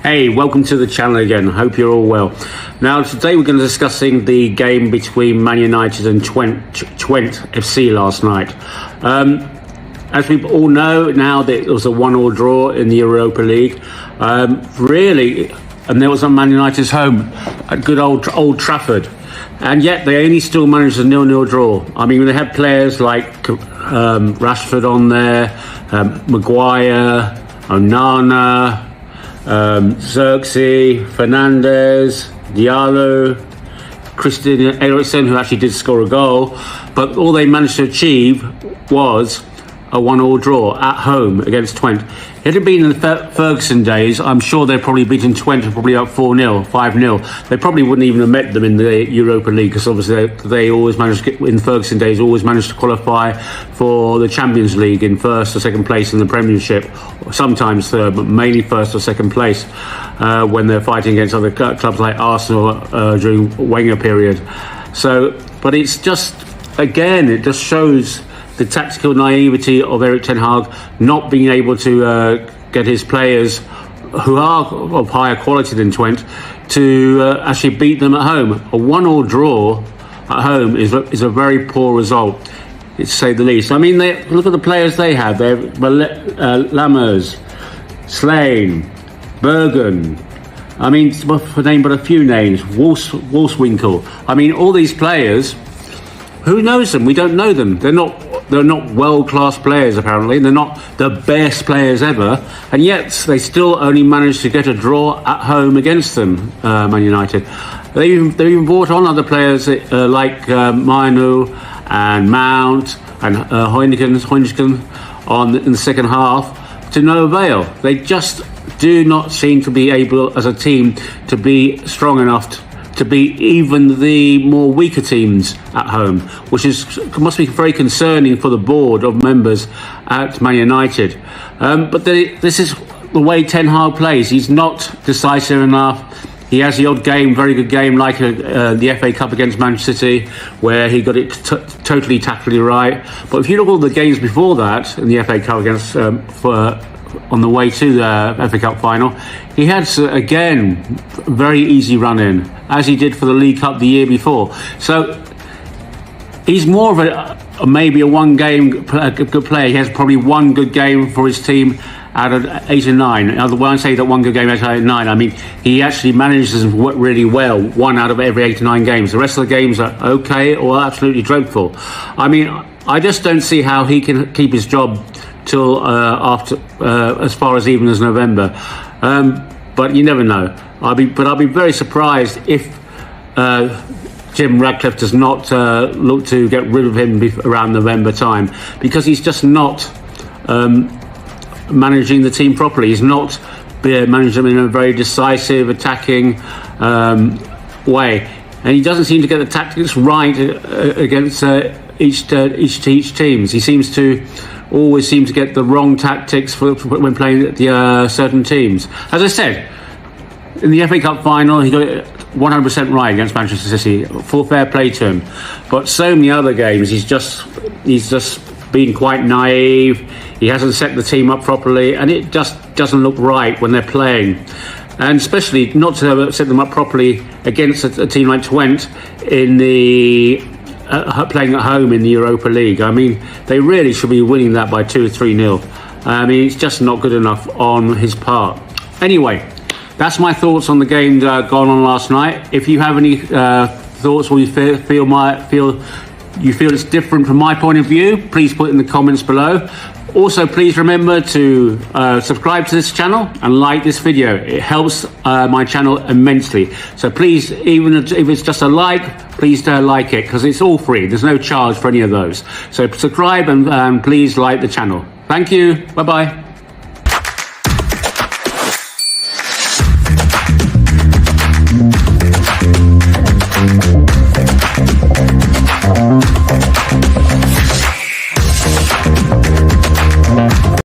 Hey, welcome to the channel again. Hope you're all well. Now, today we're going to be discussing the game between Man United and Twente FC last night. As we all know now, that it was a 1-1 draw in the Europa League. Really, and there was on Man United's home at good old Trafford. And yet they only still managed a 0-0 draw. I mean, they had players like Rashford on there, Maguire, Onana, Xerxes, Fernandez, Diallo, Christian Eriksen, who actually did score a goal, but all they managed to achieve was a 1-1 draw at home against Twente. If it had been in the Ferguson days, I'm sure they'd probably beaten Twente probably up 4-0, 5-0. They probably wouldn't even have met them in the Europa League, because obviously they always managed to get, in Ferguson days, always managed to qualify for the Champions League in first or second place in the Premiership, sometimes third, but mainly first or second place when they're fighting against other clubs like Arsenal during Wenger period. So, but it's just, again, it just shows the tactical naivety of Erik ten Hag, not being able to get his players, who are of higher quality than Twente, to actually beat them at home. A 1-1 draw at home is a very poor result, to say the least. I mean, look at the players they have. They have Lammers, Slane, Bergen. I mean, for name but a few names, Wolfswinkel. I mean, all these players, who knows them? We don't know them. They're not world-class players, apparently. They're not the best players ever. And yet, they still only managed to get a draw at home against them, Man United. They even brought on other players like Mainu and Mount and Heineken in the second half to no avail. They just do not seem to be able, as a team, to be strong enough to beat even the more weaker teams at home, which must be very concerning for the board of members at Man United. But this is the way Ten Hag plays. He's not decisive enough. He has the odd game, very good game, like the FA Cup against Manchester City, where he got it totally tactically right. But if you look at all the games before that in the FA Cup against on the way to the FA Cup final, he had, again, very easy run in, as he did for the League Cup the year before. So he's more of maybe a one-game good player. He has probably one good game for his team out of 8 or 9. When I say that one good game out of 8 or 9, I mean he actually manages really well 1 out of every 8 or 9 games. The rest of the games are okay or absolutely dreadful. I mean, I just don't see how he can keep his job till after as far as even as November, but you never know. I'll be very surprised if Jim Ratcliffe does not look to get rid of him around November time, because he's just not managing the team properly. He's not managing them in a very decisive, attacking way, and he doesn't seem to get the tactics right against each teams. He seems to always seem to get the wrong tactics for when playing the certain teams. As I said, in the FA Cup final, he got it 100% right against Manchester City. Full fair play to him. But so many other games, he's just been quite naive. He hasn't set the team up properly, and it just doesn't look right when they're playing. And especially not to set them up properly against a team like Twente in the playing at home in the Europa League. I mean, they really should be winning that by 2 or 3-0. I mean, it's just not good enough on his part. Anyway, that's my thoughts on the game gone on last night. If you have any thoughts, or you feel it's different from my point of view, please put it in the comments below. Also, please remember to subscribe to this channel and like this video. It helps my channel immensely. So please, even if it's just a like, please like it, because it's all free. There's no charge for any of those. So subscribe and please like the channel. Thank you. Bye-bye.